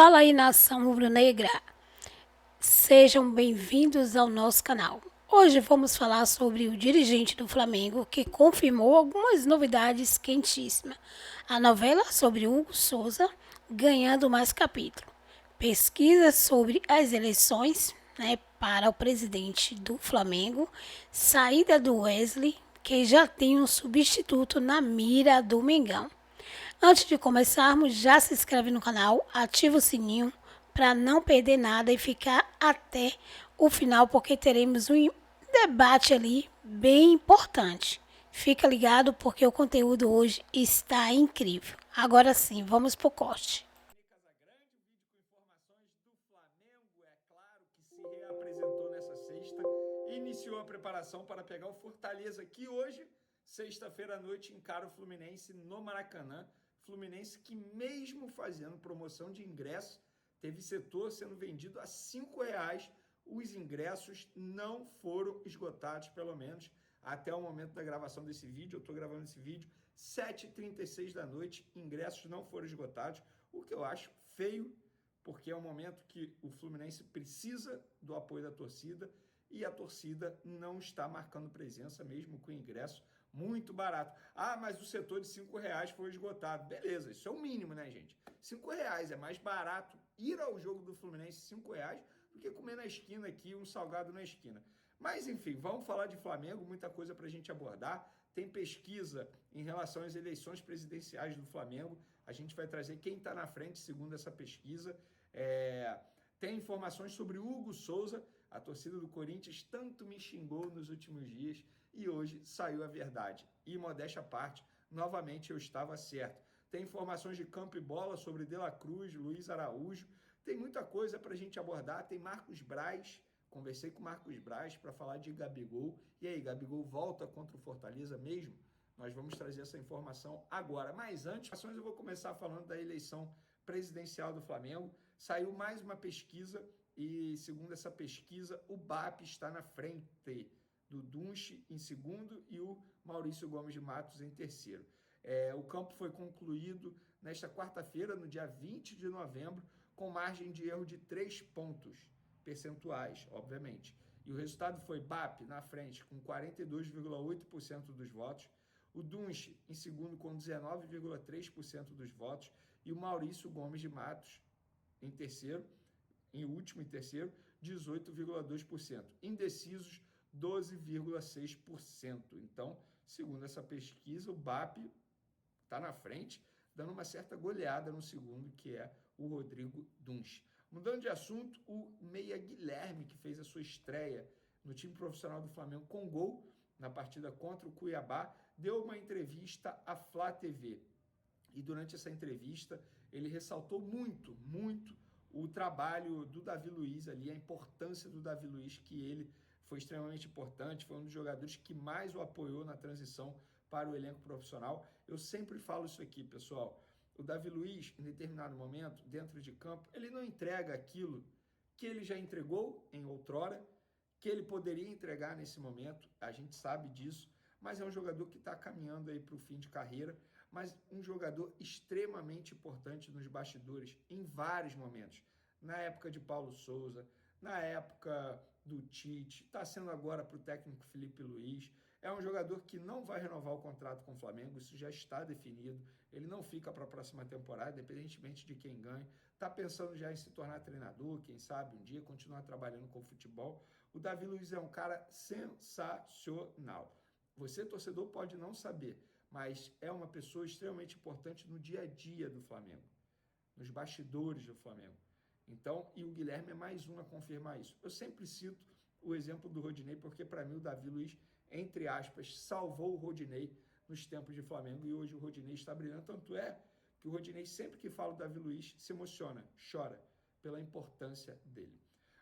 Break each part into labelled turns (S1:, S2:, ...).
S1: Fala aí, nação rubro-negra. Sejam bem-vindos ao nosso canal. Hoje vamos falar sobre o dirigente do Flamengo que confirmou algumas novidades quentíssimas. A novela sobre Hugo Souza ganhando mais capítulo. Pesquisa sobre as eleições, para o presidente do Flamengo. Saída do Wesley, que já tem um substituto na mira do Mengão. Antes de começarmos, já se inscreve no canal, ativa o sininho para não perder nada e ficar até o final, porque teremos um debate ali bem importante. Fica ligado porque o conteúdo hoje está incrível. Agora sim, vamos pro corte.
S2: Casagrande, o vídeo com informações do Flamengo, é claro, que se reapresentou nessa sexta e iniciou a preparação para pegar o Fortaleza, que hoje, sexta-feira à noite, encara o Fluminense no Maracanã. Fluminense que, mesmo fazendo promoção de ingressos, teve setor sendo vendido a R$ 5. Os ingressos não foram esgotados, pelo menos até o momento da gravação desse vídeo. Eu estou gravando esse vídeo 7h36 da noite, ingressos não foram esgotados, o que eu acho feio, porque é um momento que o Fluminense precisa do apoio da torcida e a torcida não está marcando presença, mesmo com ingresso muito barato. Ah, mas o setor de R$ 5 foi esgotado. Beleza, isso é o mínimo, né, gente? R$ 5 é mais barato ir ao jogo do Fluminense R$ 5 do que comer na esquina aqui um salgado na esquina. Mas, enfim, vamos falar de Flamengo, muita coisa para a gente abordar. Tem pesquisa em relação às eleições presidenciais do Flamengo. A gente vai trazer quem está na frente, segundo essa pesquisa. Tem informações sobre Hugo Souza. A torcida do Corinthians tanto me xingou nos últimos dias e hoje saiu a verdade. E, modéstia à parte, novamente eu estava certo. Tem informações de campo e bola sobre De La Cruz, Luiz Araújo. Tem muita coisa para a gente abordar. Tem Marcos Braz. Conversei com o Marcos Braz para falar de Gabigol. E aí, Gabigol volta contra o Fortaleza mesmo? Nós vamos trazer essa informação agora. Mas antes, eu vou começar falando da eleição presidencial do Flamengo. Saiu mais uma pesquisa e, segundo essa pesquisa, o BAP está na frente do Dunche em segundo e o Maurício Gomes de Matos em terceiro. O campo foi concluído nesta quarta-feira, no dia 20 de novembro, com margem de erro de 3 pontos percentuais, obviamente. E o resultado foi BAP na frente, com 42,8% dos votos, o Dunche em segundo, com 19,3% dos votos, e o Maurício Gomes de Matos em terceiro, em último e terceiro, 18,2%. Indecisos, 12,6%. Então, segundo essa pesquisa, o BAP está na frente, dando uma certa goleada no segundo, que é o Rodrigo Dunche. Mudando de assunto, o meia Guilherme, que fez a sua estreia no time profissional do Flamengo com gol na partida contra o Cuiabá, deu uma entrevista à Flá TV. E durante essa entrevista, ele ressaltou muito o trabalho do Davi Luiz ali, a importância do Davi Luiz, que ele foi extremamente importante, foi um dos jogadores que mais o apoiou na transição para o elenco profissional. Eu sempre falo isso aqui, pessoal. O Davi Luiz, em determinado momento, dentro de campo, ele não entrega aquilo que ele já entregou em outrora, que ele poderia entregar nesse momento, a gente sabe disso, mas é um jogador que está caminhando aí para o fim de carreira, mas um jogador extremamente importante nos bastidores em vários momentos. Na época de Paulo Souza, na época do Tite, está sendo agora para o técnico Felipe Luiz. É um jogador que não vai renovar o contrato com o Flamengo, isso já está definido. Ele não fica para a próxima temporada, independentemente de quem ganhe. Está pensando já em se tornar treinador, quem sabe um dia continuar trabalhando com futebol. O Davi Luiz é um cara sensacional. Você, torcedor, pode não saber, mas é uma pessoa extremamente importante no dia a dia do Flamengo, nos bastidores do Flamengo. Então, e o Guilherme é mais um a confirmar isso. Eu sempre cito o exemplo do Rodinei, porque para mim o Davi Luiz, entre aspas, salvou o Rodinei nos tempos de Flamengo e hoje o Rodinei está brilhando. Tanto é que o Rodinei, sempre que fala do Davi Luiz, se emociona, chora pela importância dele.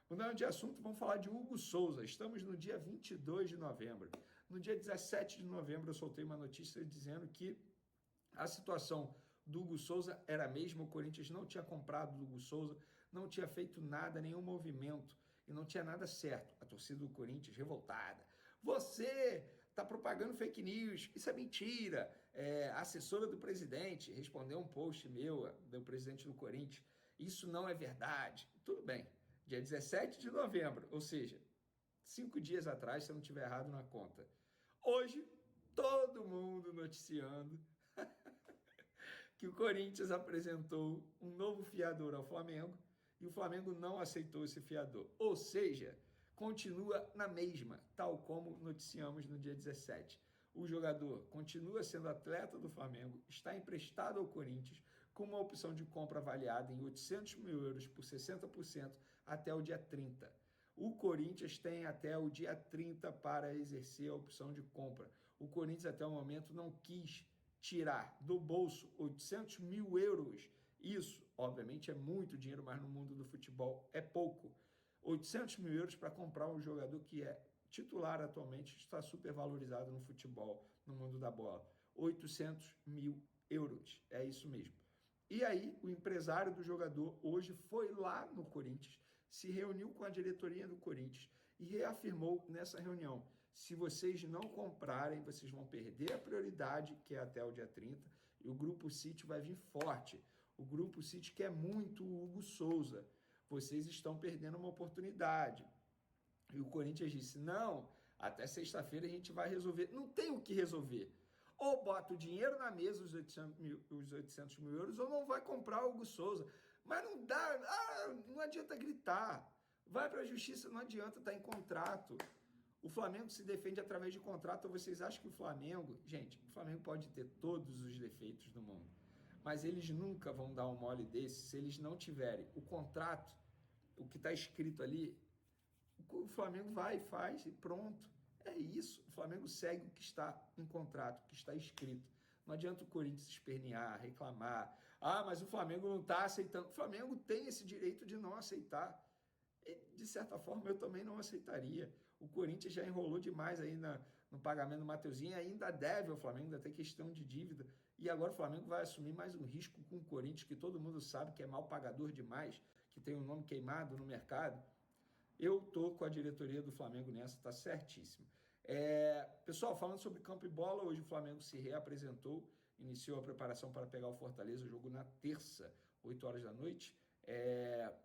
S2: Mudando de assunto, vamos falar de Hugo Souza. Estamos no dia 22 de novembro. No dia 17 de novembro, eu soltei uma notícia dizendo que a situação do Hugo Souza era a mesma, o Corinthians não tinha comprado o Hugo Souza, não tinha feito nada, nenhum movimento, e não tinha nada certo. A torcida do Corinthians revoltada. Você está propagando fake news, isso é mentira. A assessora do presidente respondeu um post meu, do presidente do Corinthians, isso não é verdade. Tudo bem, dia 17 de novembro, ou seja, 5 dias atrás, se eu não estiver errado na conta. Hoje, todo mundo noticiando que o Corinthians apresentou um novo fiador ao Flamengo e o Flamengo não aceitou esse fiador. Ou seja, continua na mesma, tal como noticiamos no dia 17. O jogador continua sendo atleta do Flamengo, está emprestado ao Corinthians com uma opção de compra avaliada em 800 mil euros por 60% até o dia 30. O Corinthians tem até o dia 30 para exercer a opção de compra. O Corinthians até o momento não quis tirar do bolso 800 mil euros. Isso, obviamente, é muito dinheiro, mas no mundo do futebol é pouco. 800 mil euros para comprar um jogador que é titular atualmente, está super valorizado no futebol, no mundo da bola. 800 mil euros, é isso mesmo. E aí, o empresário do jogador hoje foi lá no Corinthians, se reuniu com a diretoria do Corinthians e reafirmou nessa reunião: se vocês não comprarem, vocês vão perder a prioridade, que é até o dia 30, e o Grupo City vai vir forte. O Grupo City quer muito o Hugo Souza. Vocês estão perdendo uma oportunidade. E o Corinthians disse: não, até sexta-feira a gente vai resolver. Não tem o que resolver. Ou bota o dinheiro na mesa, os 800 mil euros, ou não vai comprar o Hugo Souza. Mas não dá, não adianta gritar. Vai para a justiça, não adianta, está em contrato. O Flamengo se defende através de contrato. Ou vocês acham que o Flamengo... Gente, o Flamengo pode ter todos os defeitos do mundo, mas eles nunca vão dar um mole desse se eles não tiverem o contrato, o que está escrito ali. O Flamengo vai e faz e pronto. É isso. O Flamengo segue o que está em contrato, o que está escrito. Não adianta o Corinthians espernear, reclamar. Mas o Flamengo não está aceitando. O Flamengo tem esse direito de não aceitar. E, de certa forma, eu também não aceitaria. O Corinthians já enrolou demais aí no pagamento do Mateuzinho, ainda deve ao Flamengo, ainda tem questão de dívida. E agora o Flamengo vai assumir mais um risco com o Corinthians, que todo mundo sabe que é mal pagador demais, que tem um nome queimado no mercado. Eu tô com a diretoria do Flamengo nessa, tá certíssimo. Pessoal, falando sobre campo e bola, hoje o Flamengo se reapresentou, iniciou a preparação para pegar o Fortaleza, o jogo na terça, 8 horas da noite.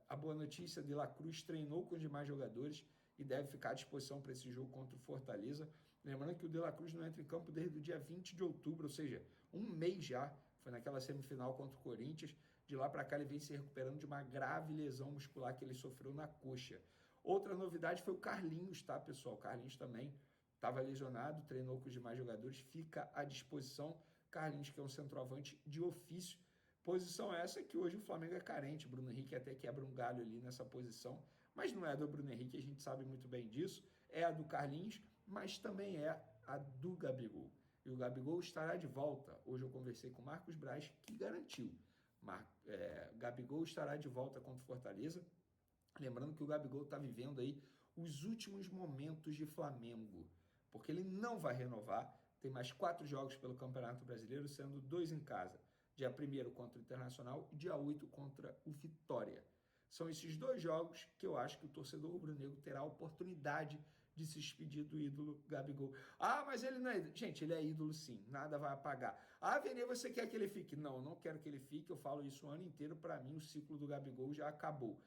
S2: A boa notícia, De La Cruz treinou com os demais jogadores e deve ficar à disposição para esse jogo contra o Fortaleza. Lembrando que o De La Cruz não entra em campo desde o dia 20 de outubro, ou seja, um mês já. Foi naquela semifinal contra o Corinthians. De lá para cá ele vem se recuperando de uma grave lesão muscular que ele sofreu na coxa. Outra novidade foi o Carlinhos, tá, pessoal? O Carlinhos também estava lesionado, treinou com os demais jogadores, fica à disposição. Carlinhos, que é um centroavante de ofício. Posição essa que hoje o Flamengo é carente. Bruno Henrique até quebra um galho ali nessa posição, mas não é a do Bruno Henrique, a gente sabe muito bem disso. É a do Carlinhos, mas também é a do Gabigol. E o Gabigol estará de volta. Hoje eu conversei com o Marcos Braz, que garantiu. Gabigol estará de volta contra o Fortaleza. Lembrando que o Gabigol está vivendo aí os últimos momentos de Flamengo, porque ele não vai renovar. Tem mais 4 jogos pelo Campeonato Brasileiro, sendo 2 em casa. Dia 1º contra o Internacional e dia 8 contra o Vitória. São esses 2 jogos que eu acho que o torcedor rubro-negro terá a oportunidade de se despedir do ídolo Gabigol. Mas ele não é ídolo. Gente, ele é ídolo sim, nada vai apagar. Vene, você quer que ele fique? Não, eu não quero que ele fique, eu falo isso o ano inteiro, para mim o ciclo do Gabigol já acabou.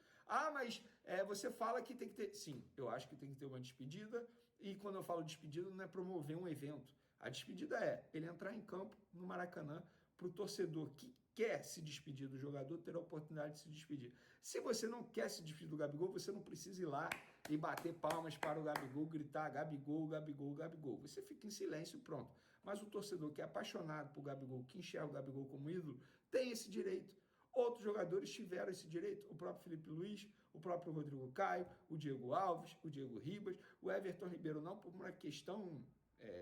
S2: Mas você fala que tem que ter... Sim, eu acho que tem que ter uma despedida, e quando eu falo despedida não é promover um evento. A despedida é ele entrar em campo no Maracanã, para o torcedor que quer se despedir do jogador ter a oportunidade de se despedir. Se você não quer se despedir do Gabigol, você não precisa ir lá e bater palmas para o Gabigol, gritar Gabigol, Gabigol, Gabigol. Você fica em silêncio e pronto. Mas o torcedor que é apaixonado por Gabigol, que enxerga o Gabigol como ídolo, tem esse direito. Outros jogadores tiveram esse direito, o próprio Felipe Luiz, o próprio Rodrigo Caio, o Diego Alves, o Diego Ribas, o Everton Ribeiro não, por uma questão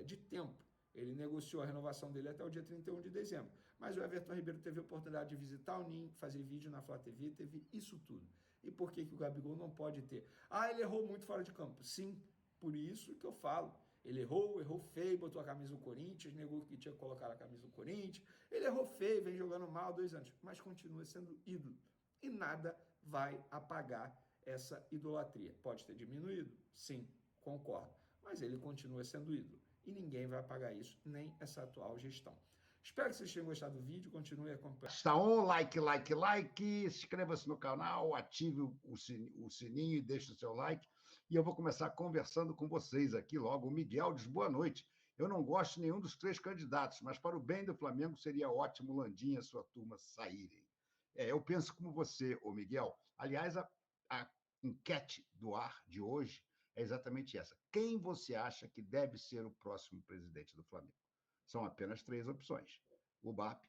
S2: de tempo. Ele negociou a renovação dele até o dia 31 de dezembro. Mas o Everton Ribeiro teve a oportunidade de visitar o Ninho, fazer vídeo na Flá TV, teve isso tudo. E por que o Gabigol não pode ter? Ele errou muito fora de campo. Sim, por isso que eu falo. Ele errou feio, botou a camisa do Corinthians, negou que tinha colocado a camisa do Corinthians. Ele errou feio, vem jogando mal há 2 anos, mas continua sendo ídolo. E nada vai apagar essa idolatria. Pode ter diminuído? Sim, concordo. Mas ele continua sendo ídolo. E ninguém vai apagar isso, nem essa atual gestão. Espero que vocês tenham gostado do vídeo, continue acompanhando.
S3: Está on, like, inscreva-se no canal, ative o sininho e deixe o seu like. E eu vou começar conversando com vocês aqui logo. O Miguel diz boa noite. Eu não gosto de nenhum dos 3 candidatos, mas para o bem do Flamengo seria ótimo o Landim e a sua turma saírem. Eu penso como você, ô Miguel. Aliás, a enquete do ar de hoje é exatamente essa. Quem você acha que deve ser o próximo presidente do Flamengo? São apenas 3 opções. O BAP,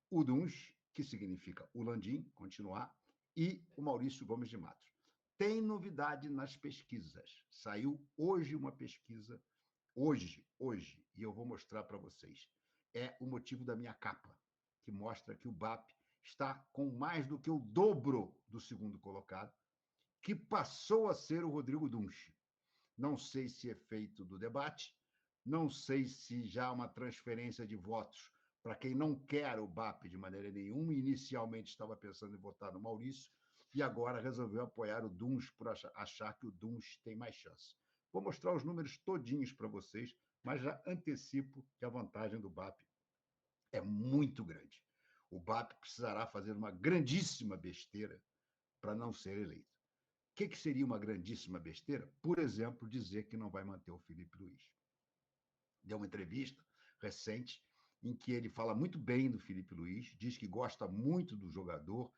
S3: o Duns, que significa o Landim, continuar, e o Maurício Gomes de Matos. Tem novidade nas pesquisas. Saiu hoje uma pesquisa, hoje, e eu vou mostrar para vocês. É o motivo da minha capa, que mostra que o BAP está com mais do que o dobro do segundo colocado, que passou a ser o Rodrigo Duns. Não sei se é efeito do debate, não sei se já há uma transferência de votos para quem não quer o BAP de maneira nenhuma, inicialmente estava pensando em votar no Maurício, e agora resolveu apoiar o Duns por achar que o Duns tem mais chance. Vou mostrar os números todinhos para vocês, mas já antecipo que a vantagem do BAP é muito grande. O BAP precisará fazer uma grandíssima besteira para não ser eleito. O que seria uma grandíssima besteira? Por exemplo, dizer que não vai manter o Felipe Luiz. Deu uma entrevista recente em que ele fala muito bem do Felipe Luiz, diz que gosta muito do jogador,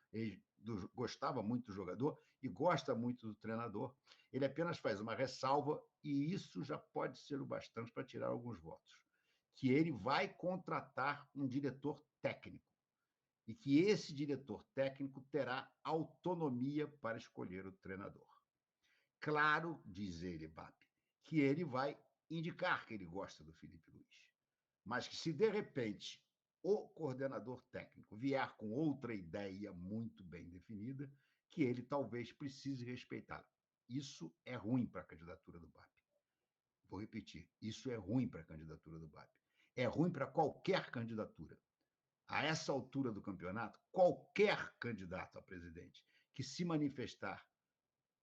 S3: gostava muito do jogador e gosta muito do treinador. Ele apenas faz uma ressalva, e isso já pode ser o bastante para tirar alguns votos, que ele vai contratar um diretor técnico e que esse diretor técnico terá autonomia para escolher o treinador. Claro, diz ele, BAP, que ele vai indicar que ele gosta do Felipe Luiz, mas que se de repente o coordenador técnico vier com outra ideia muito bem definida, que ele talvez precise respeitar. Isso é ruim para a candidatura do BAP. Vou repetir, isso é ruim para a candidatura do BAP. É ruim para qualquer candidatura. A essa altura do campeonato, qualquer candidato a presidente que se manifestar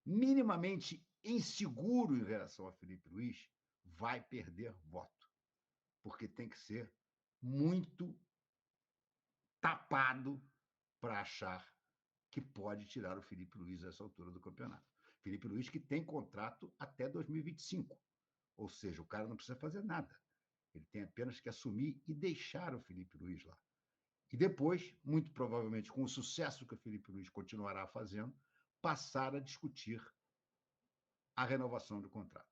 S3: minimamente inseguro em relação a Felipe Luiz vai perder voto, porque tem que ser muito tapado para achar que pode tirar o Felipe Luiz a essa altura do campeonato. Felipe Luiz que tem contrato até 2025, ou seja, o cara não precisa fazer nada. Ele tem apenas que assumir e deixar o Felipe Luiz lá. E depois, muito provavelmente com o sucesso que o Felipe Luiz continuará fazendo, passar a discutir a renovação do contrato.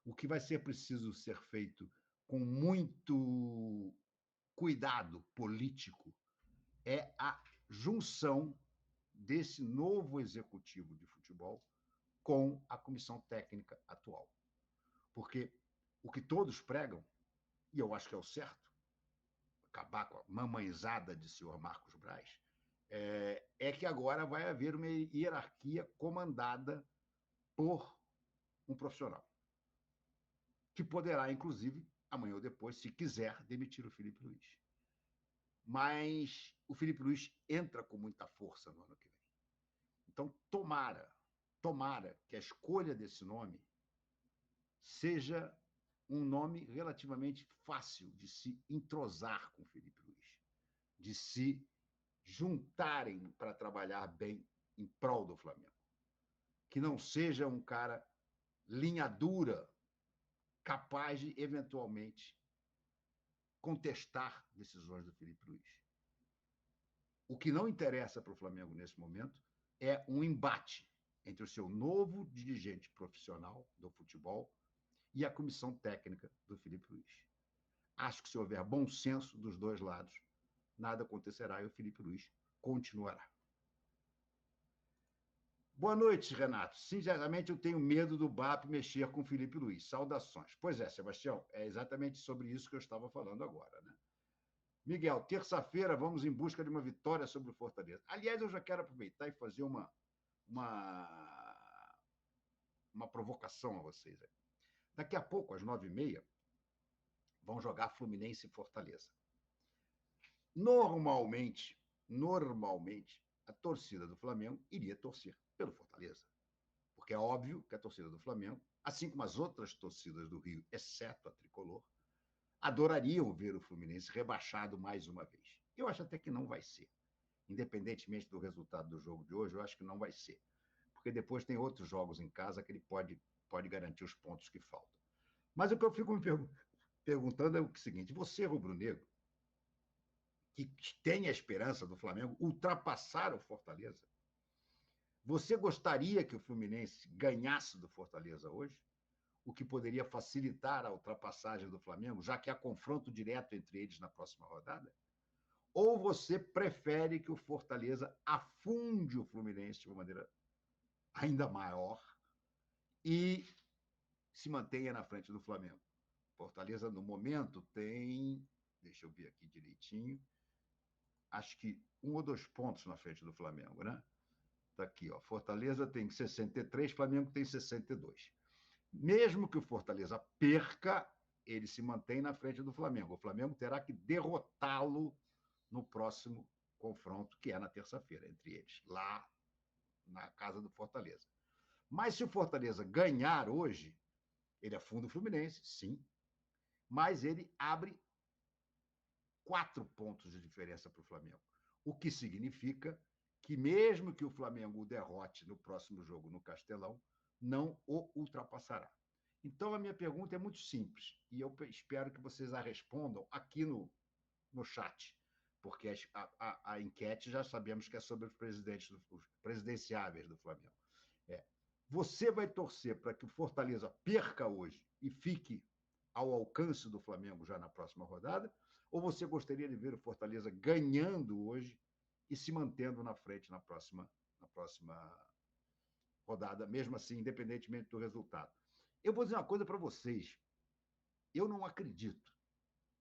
S3: O que vai ser preciso ser feito com muito cuidado político é a junção desse novo executivo de futebol com a comissão técnica atual. Porque o que todos pregam, e eu acho que é o certo, acabar com a mamãezada de senhor Marcos Braz, é que agora vai haver uma hierarquia comandada por um profissional, que poderá, inclusive, amanhã ou depois, se quiser, demitir o Felipe Luiz. Mas o Felipe Luiz entra com muita força no ano que vem. Então, tomara que a escolha desse nome seja um nome relativamente fácil de se entrosar com o Felipe Luiz, de se juntarem para trabalhar bem em prol do Flamengo. Que não seja um cara linha dura, capaz de, eventualmente, contestar decisões do Felipe Luiz. O que não interessa para o Flamengo nesse momento é um embate entre o seu novo dirigente profissional do futebol e a comissão técnica do Felipe Luiz. Acho que se houver bom senso dos dois lados, nada acontecerá e o Felipe Luiz continuará. Boa noite, Renato. Sinceramente, eu tenho medo do BAP mexer com o Felipe Luiz. Saudações. Pois é, Sebastião, é exatamente sobre isso que eu estava falando agora, né? Miguel, terça-feira vamos em busca de uma vitória sobre o Fortaleza. Aliás, eu já quero aproveitar e fazer uma provocação a vocês. Daqui a pouco, às 9h30, vão jogar Fluminense e Fortaleza. Normalmente, a torcida do Flamengo iria torcer pelo Fortaleza. Porque é óbvio que a torcida do Flamengo, assim como as outras torcidas do Rio, exceto a tricolor, adorariam ver o Fluminense rebaixado mais uma vez. Eu acho até que não vai ser. Independentemente do resultado do jogo de hoje, eu acho que não vai ser. Porque depois tem outros jogos em casa que ele pode garantir os pontos que faltam. Mas o que eu fico me perguntando é o seguinte: você, rubro-negro, que tem a esperança do Flamengo ultrapassar o Fortaleza, você gostaria que o Fluminense ganhasse do Fortaleza hoje? O que poderia facilitar a ultrapassagem do Flamengo, já que há confronto direto entre eles na próxima rodada? Ou você prefere que o Fortaleza afunde o Fluminense de uma maneira ainda maior e se mantenha na frente do Flamengo? Fortaleza, no momento, tem, deixa eu ver aqui direitinho, acho que 1 ou 2 pontos na frente do Flamengo, né? Está aqui, ó. Fortaleza tem 63, Flamengo tem 62. Mesmo que o Fortaleza perca, ele se mantém na frente do Flamengo. O Flamengo terá que derrotá-lo no próximo confronto, que é na terça-feira, entre eles, lá na casa do Fortaleza. Mas se o Fortaleza ganhar hoje, ele afunda o Fluminense, sim, mas ele abre 4 pontos de diferença para o Flamengo. O que significa que, mesmo que o Flamengo o derrote no próximo jogo no Castelão, não o ultrapassará. Então, a minha pergunta é muito simples, e eu espero que vocês a respondam aqui no chat, porque a enquete já sabemos que é sobre os presidenciáveis do Flamengo. Você vai torcer para que o Fortaleza perca hoje e fique ao alcance do Flamengo já na próxima rodada? Ou você gostaria de ver o Fortaleza ganhando hoje e se mantendo na frente na próxima rodada, mesmo assim, independentemente do resultado? Eu vou dizer uma coisa para vocês. Eu não acredito,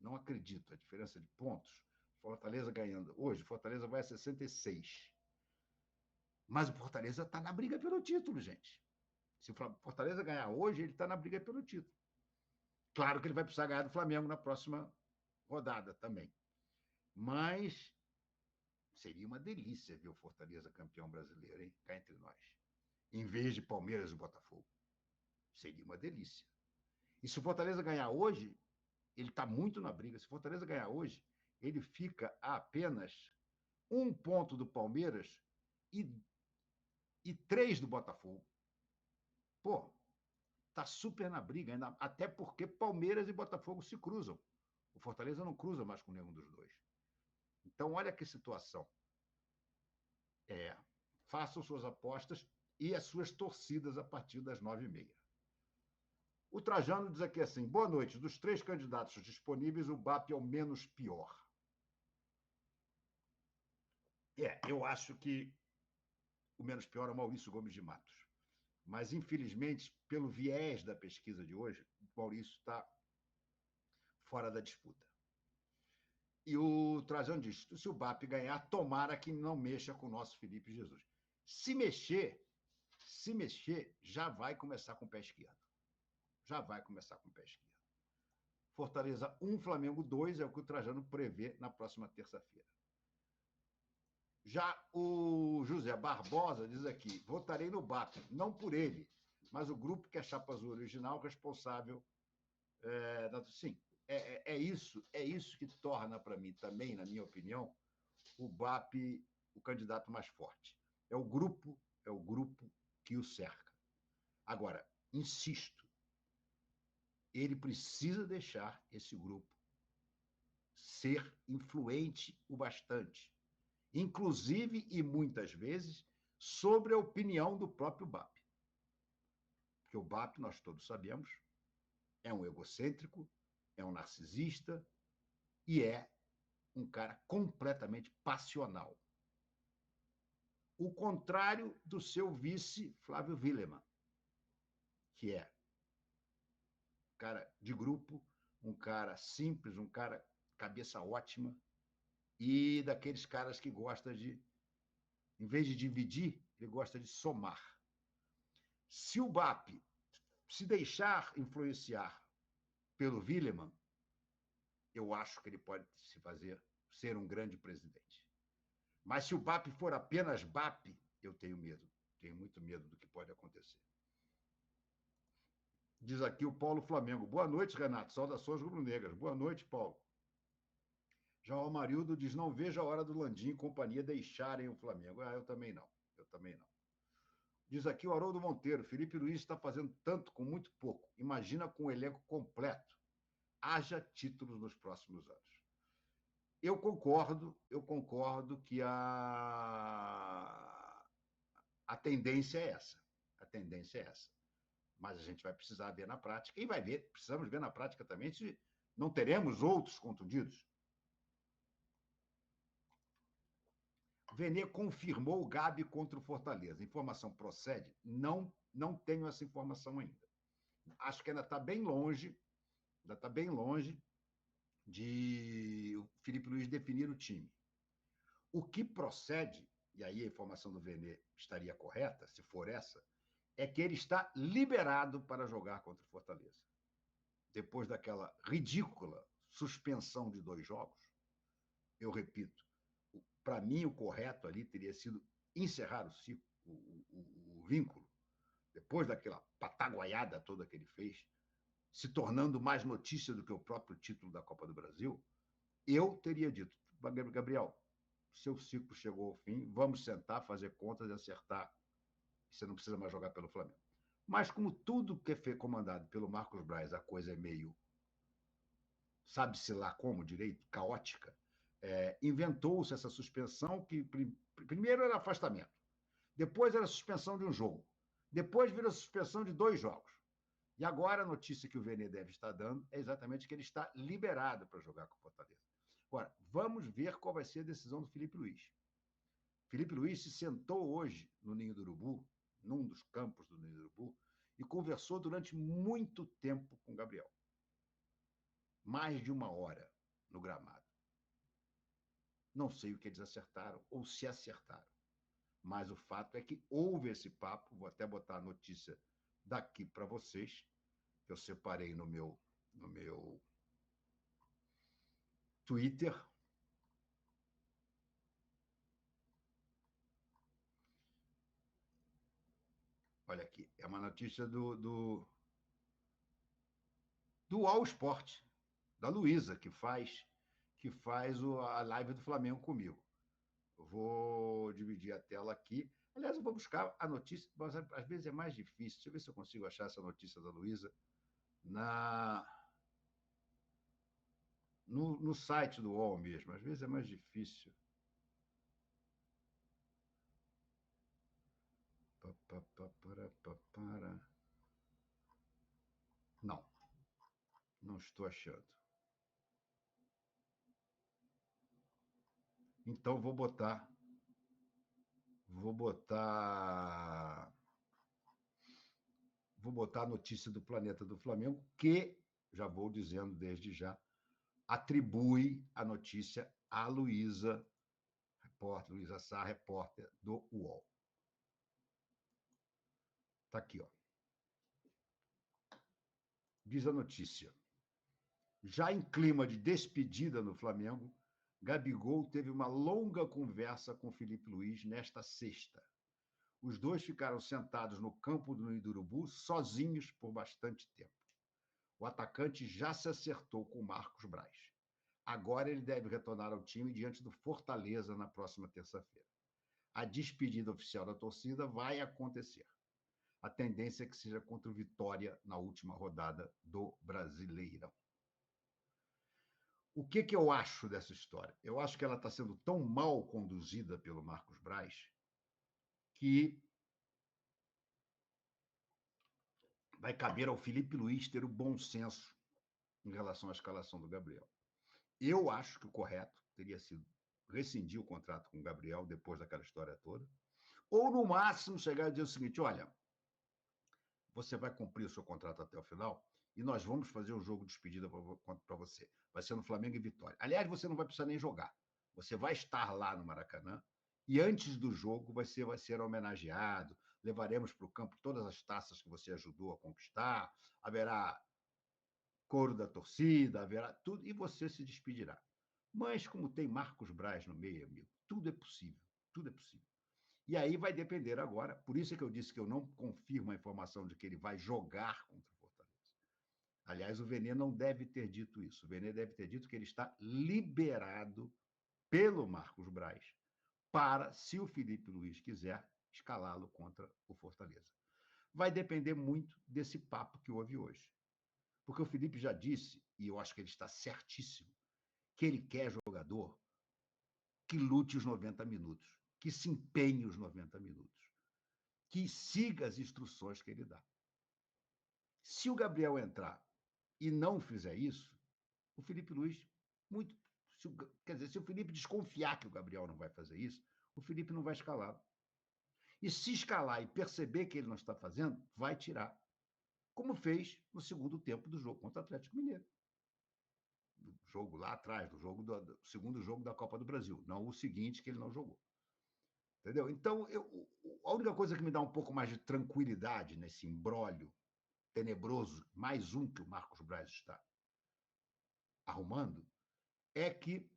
S3: a diferença de pontos. Fortaleza ganhando hoje, Fortaleza vai a 66. Mas o Fortaleza está na briga pelo título, gente. Se o Fortaleza ganhar hoje, ele está na briga pelo título. Claro que ele vai precisar ganhar do Flamengo na próxima rodada também. Mas seria uma delícia ver o Fortaleza campeão brasileiro, hein? Cá entre nós. Em vez de Palmeiras e Botafogo. Seria uma delícia. E se o Fortaleza ganhar hoje, ele está muito na briga. Se o Fortaleza ganhar hoje, ele fica a apenas 1 ponto do Palmeiras e 3 do Botafogo. Pô, está super na briga, ainda, até porque Palmeiras e Botafogo se cruzam. O Fortaleza não cruza mais com nenhum dos dois. Então, olha que situação. Façam suas apostas e as suas torcidas a partir das 9h30. O Trajano diz aqui assim: boa noite. Dos 3 candidatos disponíveis, o BAP é o menos pior. Eu acho que o menos pior é o Maurício Gomes de Matos. Mas, infelizmente, pelo viés da pesquisa de hoje, o Maurício está fora da disputa. E o Trajano diz: se o BAP ganhar, tomara que não mexa com o nosso Felipe Jesus. Se mexer, já vai começar com o pé esquerdo. Fortaleza 1, Flamengo 2 é o que o Trajano prevê na próxima terça-feira. Já o José Barbosa diz aqui: votarei no BAP, não por ele, mas o grupo que é Chapa Azul original responsável. Sim, é isso que torna para mim também, na minha opinião, o BAP o candidato mais forte. É o grupo que o cerca. Agora, insisto, ele precisa deixar esse grupo ser influente o bastante, inclusive e muitas vezes sobre a opinião do próprio BAP. Porque o BAP, nós todos sabemos, é um egocêntrico, é um narcisista e é um cara completamente passional. O contrário do seu vice, Flávio Wilemann, que é um cara de grupo, um cara simples, um cara cabeça ótima e daqueles caras que gosta de, em vez de dividir, ele gosta de somar. Se o BAP se deixar influenciar pelo Wilemann, eu acho que ele pode ser um grande presidente. Mas se o BAP for apenas BAP, eu tenho muito medo do que pode acontecer. Diz aqui o Paulo Flamengo. Boa noite, Renato. Saudações rubro-negras. Boa noite, Paulo. Já o Amarildo diz: não vejo a hora do Landim e companhia deixarem o Flamengo. Ah, eu também não. Eu também não. Diz aqui o Haroldo Monteiro: Felipe Luiz está fazendo tanto com muito pouco. Imagina com o elenco completo. Haja títulos nos próximos anos. Eu concordo que a tendência é essa. A tendência é essa. Mas a gente vai precisar ver na prática, e precisamos ver na prática também se não teremos outros contundidos. Vene confirmou o Gabi contra o Fortaleza. Informação procede? Não tenho essa informação ainda. Acho que ainda está bem longe de o Felipe Luiz definir o time. O que procede, e aí a informação do Vene estaria correta, se for essa, é que ele está liberado para jogar contra o Fortaleza. Depois daquela ridícula suspensão de 2 jogos, eu repito, para mim o correto ali teria sido encerrar o vínculo, depois daquela pataguaiada toda que ele fez, se tornando mais notícia do que o próprio título da Copa do Brasil, eu teria dito: Gabriel, seu ciclo chegou ao fim, vamos sentar, fazer contas e acertar. Você não precisa mais jogar pelo Flamengo. Mas como tudo que é comandado pelo Marcos Braz, a coisa é meio, sabe-se lá como direito, caótica, inventou-se essa suspensão que primeiro era afastamento, depois era suspensão de um jogo, depois virou suspensão de 2 jogos. E agora a notícia que o Vene deve estar dando é exatamente que ele está liberado para jogar com o Fortaleza. Agora, vamos ver qual vai ser a decisão do Felipe Luiz. Felipe Luiz se sentou hoje no Ninho do Urubu, num dos campos do Ninho do Urubu, e conversou durante muito tempo com o Gabriel. Mais de 1 hora no gramado. Não sei o que eles acertaram ou se acertaram, mas o fato é que houve esse papo. Vou até botar a notícia daqui para vocês, que eu separei no meu Twitter. Olha aqui, é uma notícia do All Sport, da Luísa, que faz a live do Flamengo comigo. Eu vou dividir a tela aqui. Aliás, eu vou buscar a notícia, mas às vezes é mais difícil. Deixa eu ver se eu consigo achar essa notícia da Luísa no site do UOL mesmo. Às vezes é mais difícil. Não estou achando. Então vou botar a notícia do Planeta do Flamengo, que, já vou dizendo desde já, atribui a notícia a Luísa Sá, repórter do UOL. Está aqui, ó. Diz a notícia: já em clima de despedida no Flamengo, Gabigol teve uma longa conversa com Felipe Luiz nesta sexta. Os dois ficaram sentados no campo do Urubu, sozinhos por bastante tempo. O atacante já se acertou com Marcos Braz. Agora ele deve retornar ao time diante do Fortaleza na próxima terça-feira. A despedida oficial da torcida vai acontecer. A tendência é que seja contra o Vitória na última rodada do Brasileirão. O que eu acho dessa história? Eu acho que ela está sendo tão mal conduzida pelo Marcos Braz que vai caber ao Felipe Luiz ter o bom senso em relação à escalação do Gabriel. Eu acho que o correto teria sido rescindir o contrato com o Gabriel depois daquela história toda, ou, no máximo, chegar e dizer o seguinte: olha, você vai cumprir o seu contrato até o final e nós vamos fazer um jogo de despedida para você. Vai ser no Flamengo e Vitória. Aliás, você não vai precisar nem jogar. Você vai estar lá no Maracanã e antes do jogo vai ser homenageado. Levaremos para o campo todas as taças que você ajudou a conquistar. Haverá coro da torcida, haverá tudo, e você se despedirá. Mas como tem Marcos Braz no meio, amigo, tudo é possível. Tudo é possível. E aí vai depender agora, por isso é que eu disse que eu não confirmo a informação de que ele vai jogar contra o Fortaleza. Aliás, o Vene não deve ter dito isso. O Vene deve ter dito que ele está liberado pelo Marcos Braz para, se o Felipe Luiz quiser, escalá-lo contra o Fortaleza. Vai depender muito desse papo que houve hoje. Porque o Felipe já disse, e eu acho que ele está certíssimo, que ele quer jogador que lute os 90 minutos, que se empenhe os 90 minutos, que siga as instruções que ele dá. Se o Gabriel entrar e não fizer isso, o Felipe Luiz, quer dizer, se o Felipe desconfiar que o Gabriel não vai fazer isso, o Felipe não vai escalar. E se escalar e perceber que ele não está fazendo, vai tirar. Como fez no segundo tempo do jogo contra o Atlético Mineiro. Do jogo lá atrás, do segundo jogo da Copa do Brasil. Não o seguinte, que ele não jogou. Entendeu? Então, a única coisa que me dá um pouco mais de tranquilidade nesse imbróglio tenebroso, mais um que o Marcos Braz está arrumando, é que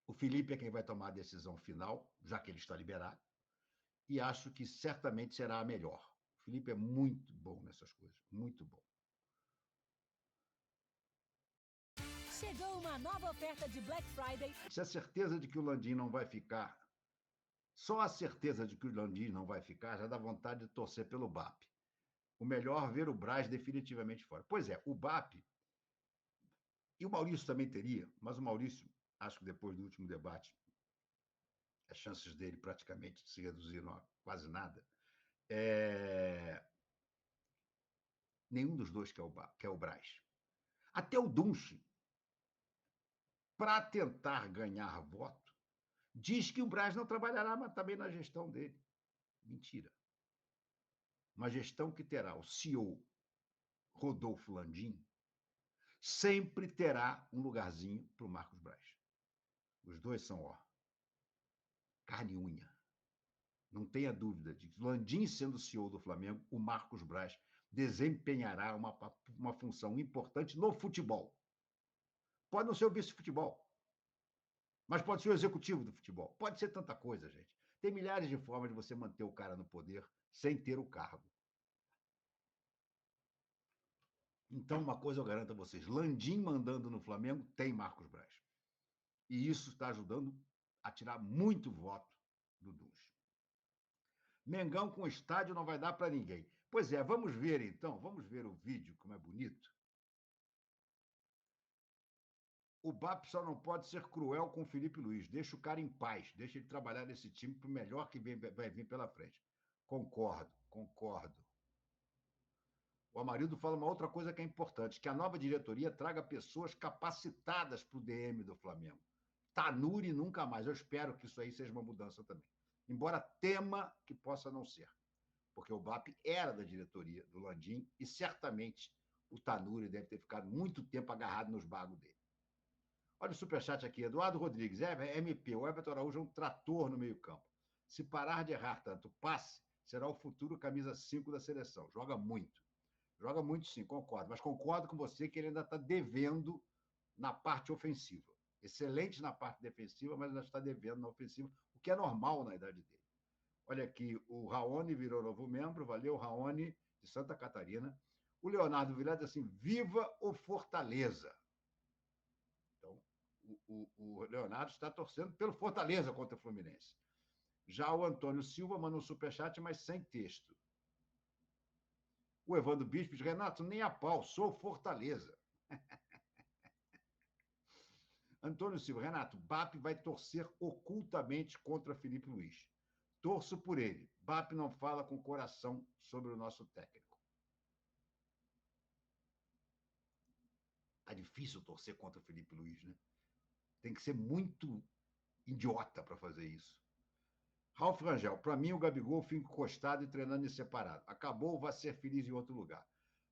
S3: o Felipe é quem vai tomar a decisão final, já que ele está liberado, e acho que certamente será a melhor. O Felipe é muito bom nessas coisas, muito bom.
S4: Chegou uma nova oferta de Black Friday.
S3: Se a certeza de que o Landim não vai ficar, só a certeza de que o Landim não vai ficar, já dá vontade de torcer pelo BAP. O melhor ver o Braz definitivamente fora. Pois é, o BAP, e o Maurício também teria, mas o Maurício, acho que depois do último debate, as chances dele praticamente se reduziram a quase nada. Nenhum dos dois quer o Braz. Até o Dunche, para tentar ganhar voto, diz que o Braz não trabalhará mas também na gestão dele. Mentira. Uma gestão que terá o CEO Rodolfo Landim sempre terá um lugarzinho para o Marcos Braz. Os dois são, carne e unha. Não tenha dúvida de que Landim, sendo CEO do Flamengo, o Marcos Braz desempenhará uma função importante no futebol. Pode não ser o vice-futebol, mas pode ser o executivo do futebol. Pode ser tanta coisa, gente. Tem milhares de formas de você manter o cara no poder sem ter o cargo. Então, uma coisa eu garanto a vocês: Landim mandando no Flamengo tem Marcos Braz. E isso está ajudando a tirar muito voto do Dunche. Mengão com estádio não vai dar para ninguém. Pois é, vamos ver então, vamos ver o vídeo, como é bonito. O BAP só não pode ser cruel com o Felipe Luiz. Deixa o cara em paz, deixa ele trabalhar nesse time para o melhor que vai vir pela frente. Concordo. O Amarildo fala uma outra coisa que é importante, que a nova diretoria traga pessoas capacitadas para o DM do Flamengo. Tanuri nunca mais. Eu espero que isso aí seja uma mudança também. Embora tema que possa não ser. Porque o BAP era da diretoria do Landim e certamente o Tanuri deve ter ficado muito tempo agarrado nos bagos dele. Olha o superchat aqui. Eduardo Rodrigues. MP. O Everton Araújo é um trator no meio-campo. Se parar de errar tanto passe, será o futuro camisa 5 da seleção. Joga muito. Joga muito, sim, concordo. Mas concordo com você que ele ainda está devendo na parte ofensiva. Excelente na parte defensiva, mas ainda está devendo na ofensiva, o que é normal na idade dele. Olha aqui, o Raoni virou novo membro. Valeu, Raoni, de Santa Catarina. O Leonardo Vilar diz assim: viva o Fortaleza. Então, o Leonardo está torcendo pelo Fortaleza contra o Fluminense. Já o Antônio Silva manda um superchat, mas sem texto. O Evandro Bispo diz: Renato, nem a pau, sou Fortaleza. Antônio Silva: Renato, BAP vai torcer ocultamente contra Felipe Luiz. Torço por ele. BAP não fala com coração sobre o nosso técnico. Tá difícil torcer contra o Felipe Luiz, né? Tem que ser muito idiota para fazer isso. Ralf Rangel: para mim, o Gabigol fica encostado e treinando em separado. Acabou, vai ser feliz em outro lugar.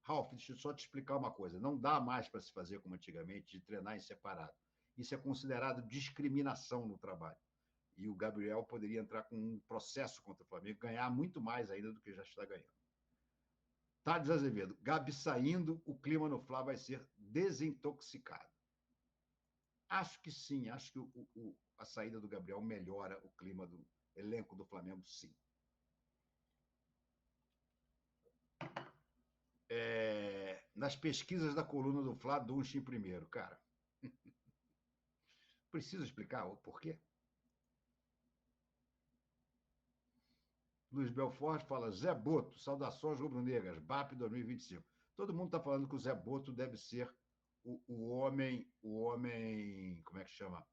S3: Ralf, deixa eu só te explicar uma coisa. Não dá mais para se fazer como antigamente, de treinar em separado. Isso é considerado discriminação no trabalho. E o Gabriel poderia entrar com um processo contra o Flamengo, ganhar muito mais ainda do que já está ganhando. Thales Azevedo: Gabi saindo, o clima no Fla vai ser desintoxicado. Acho que sim, acho que a saída do Gabriel melhora o clima do elenco do Flamengo, sim. nas pesquisas da coluna do Flá, Dunst em primeiro, cara. Preciso explicar o porquê? Luiz Belfort fala, Zé Boto, saudações rubro-negras, BAP 2025. Todo mundo está falando que o Zé Boto deve ser o homem, como é que chama?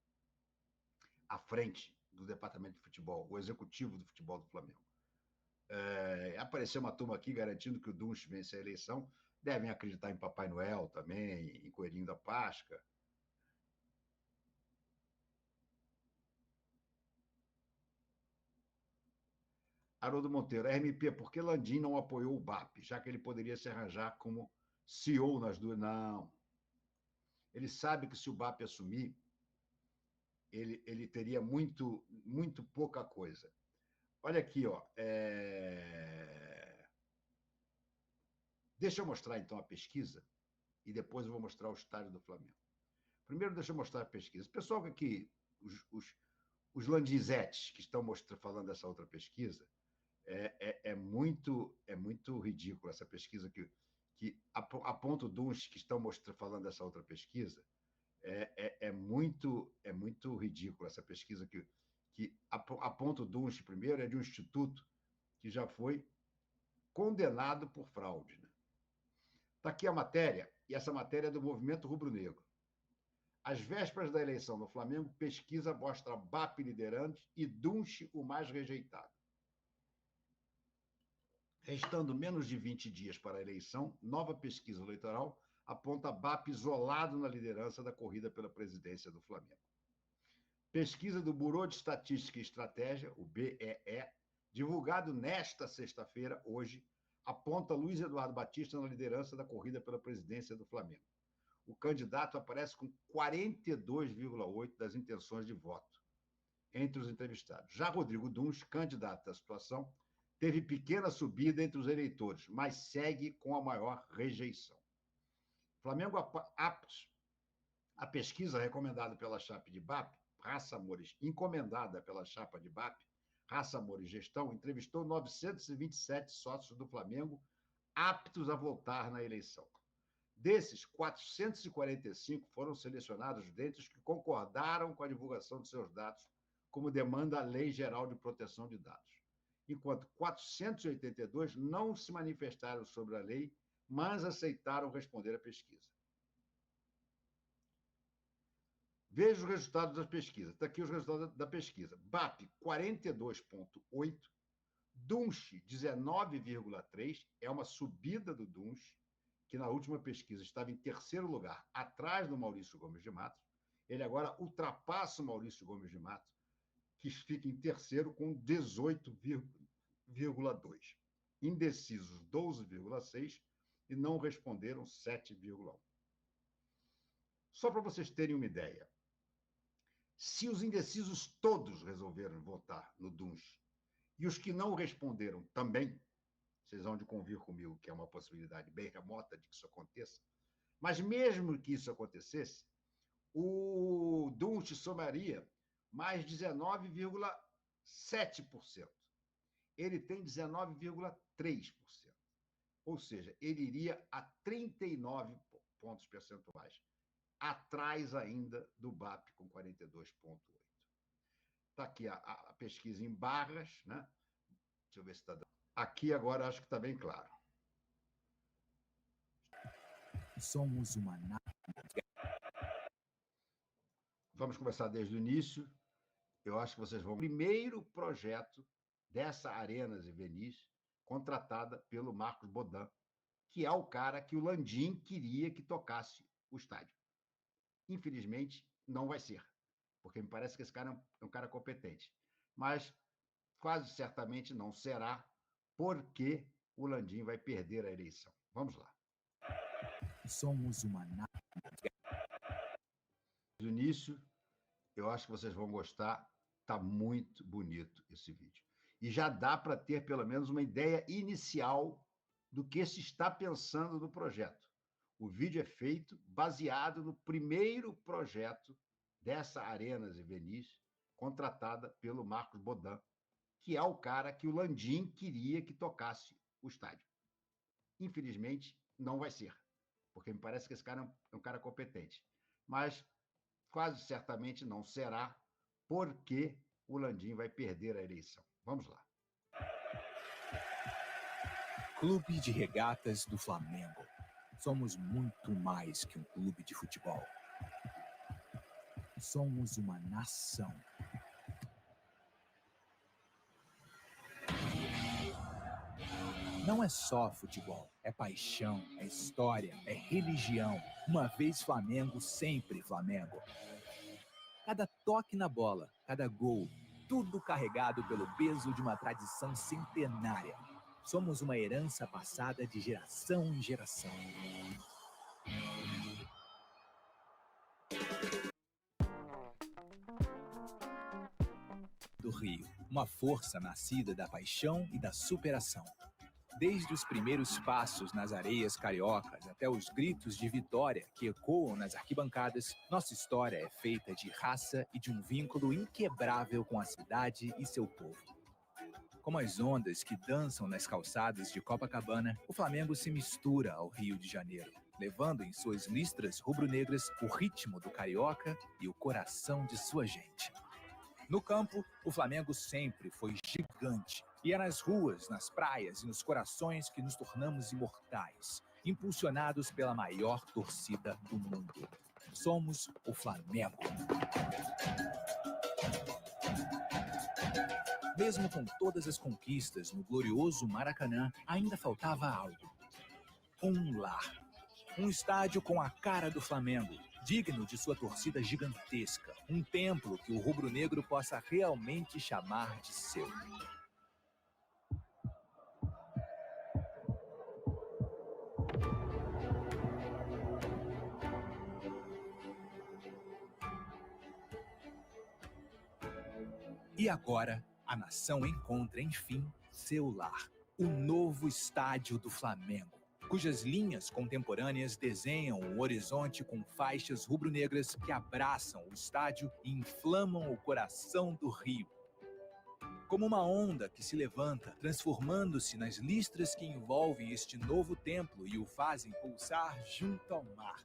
S3: À frente do departamento de futebol, o executivo do futebol do Flamengo. Apareceu uma turma aqui garantindo que o Dunst vence a eleição, devem acreditar em Papai Noel também, em Coelhinho da Páscoa. Haroldo Monteiro, RMP, por que Landim não apoiou o BAP, já que ele poderia se arranjar como CEO nas duas? Não. Ele sabe que se o BAP assumir, ele teria muito pouca coisa. Olha aqui, ó. Deixa eu mostrar, então, a pesquisa e depois eu vou mostrar o estádio do Flamengo. Primeiro, deixa eu mostrar a pesquisa. Pessoal que aqui, os landizetes que estão falando dessa outra pesquisa, é muito ridículo essa pesquisa que aponta o Dunst que estão falando dessa outra pesquisa, é muito ridículo essa pesquisa que aponta o Dunst primeiro, é de um instituto que já foi condenado por fraude. Né? Está aqui a matéria, e essa matéria é do Movimento Rubro-Negro. Às vésperas da eleição no Flamengo, pesquisa mostra BAP liderante e Dunst o mais rejeitado. Restando menos de 20 dias para a eleição, nova pesquisa eleitoral aponta BAP isolado na liderança da corrida pela presidência do Flamengo. Pesquisa do Bureau de Estatística e Estratégia, o BEE, divulgado nesta sexta-feira, hoje, aponta Luiz Eduardo Batista na liderança da corrida pela presidência do Flamengo. O candidato aparece com 42,8% das intenções de voto entre os entrevistados. Já Rodrigo Dunst, candidato à situação, teve pequena subida entre os eleitores, mas segue com a maior rejeição. Flamengo aptos. A pesquisa recomendada pela chapa de BAP, Raça Amores, encomendada pela chapa de BAP, Raça Amores Gestão, entrevistou 927 sócios do Flamengo aptos a votar na eleição. Desses, 445 foram selecionados dentre os que concordaram com a divulgação de seus dados, como demanda a Lei Geral de Proteção de Dados, enquanto 482 não se manifestaram sobre a lei, mas aceitaram responder à pesquisa. Veja os resultados da pesquisa. Está aqui os resultados da pesquisa. BAP, 42,8%, Dunst, 19,3%, é uma subida do Dunst, que na última pesquisa estava em terceiro lugar, atrás do Maurício Gomes de Matos. Ele agora ultrapassa o Maurício Gomes de Matos, que fica em terceiro com 18,2%. Indecisos, 12,6%, e não responderam 7,1%. Só para vocês terem uma ideia, se os indecisos todos resolveram votar no Dunst e os que não responderam também, vocês vão de convir comigo que é uma possibilidade bem remota de que isso aconteça, mas mesmo que isso acontecesse, o Dunst somaria mais 19,7%. Ele tem 19,3%. Ou seja, ele iria a 39 pontos percentuais, atrás ainda do BAP com 42,8%. Está aqui a pesquisa em barras, né? Deixa eu ver se está dando. Aqui agora acho que está bem claro.
S5: Somos uma
S3: Vamos começar desde o início. Eu acho que vocês vão. Primeiro projeto dessa Arenas e Venis, contratada pelo Marcos Bodan, que é o cara que o Landim queria que tocasse o estádio. Infelizmente, não vai ser, porque me parece que esse cara é um cara competente. Mas quase certamente não será, porque o Landim vai perder a eleição. Vamos lá.
S5: Somos uma
S3: No início, eu acho que vocês vão gostar. Está muito bonito esse vídeo. E já dá para ter pelo menos uma ideia inicial do que se está pensando no projeto. O vídeo é feito baseado no primeiro projeto dessa Arenas e Venis, contratada pelo Marcos Bodan, que é o cara que o Landim queria que tocasse o estádio. Infelizmente, não vai ser, porque me parece que esse cara é um cara competente. Mas quase certamente não será, porque o Landim vai perder a eleição. Vamos lá.
S5: Clube de Regatas do Flamengo. Somos muito mais que um clube de futebol. Somos uma nação. Não é só futebol, é paixão, é história, é religião. Uma vez Flamengo, sempre Flamengo. Cada toque na bola, cada gol, tudo carregado pelo peso de uma tradição centenária. Somos uma herança passada de geração em geração. Do Rio, uma força nascida da paixão e da superação. Desde os primeiros passos nas areias cariocas até os gritos de vitória que ecoam nas arquibancadas, nossa história é feita de raça e de um vínculo inquebrável com a cidade e seu povo. Como as ondas que dançam nas calçadas de Copacabana, o Flamengo se mistura ao Rio de Janeiro, levando em suas listras rubro-negras o ritmo do carioca e o coração de sua gente. No campo, o Flamengo sempre foi gigante. E é nas ruas, nas praias e nos corações que nos tornamos imortais, impulsionados pela maior torcida do mundo. Somos o Flamengo. Mesmo com todas as conquistas no glorioso Maracanã, ainda faltava algo. Um lar. Um estádio com a cara do Flamengo, digno de sua torcida gigantesca. Um templo que o rubro-negro possa realmente chamar de seu. E agora, a nação encontra, enfim, seu lar. O novo estádio do Flamengo, cujas linhas contemporâneas desenham um horizonte com faixas rubro-negras que abraçam o estádio e inflamam o coração do Rio. Como uma onda que se levanta, transformando-se nas listras que envolvem este novo templo e o fazem pulsar junto ao mar.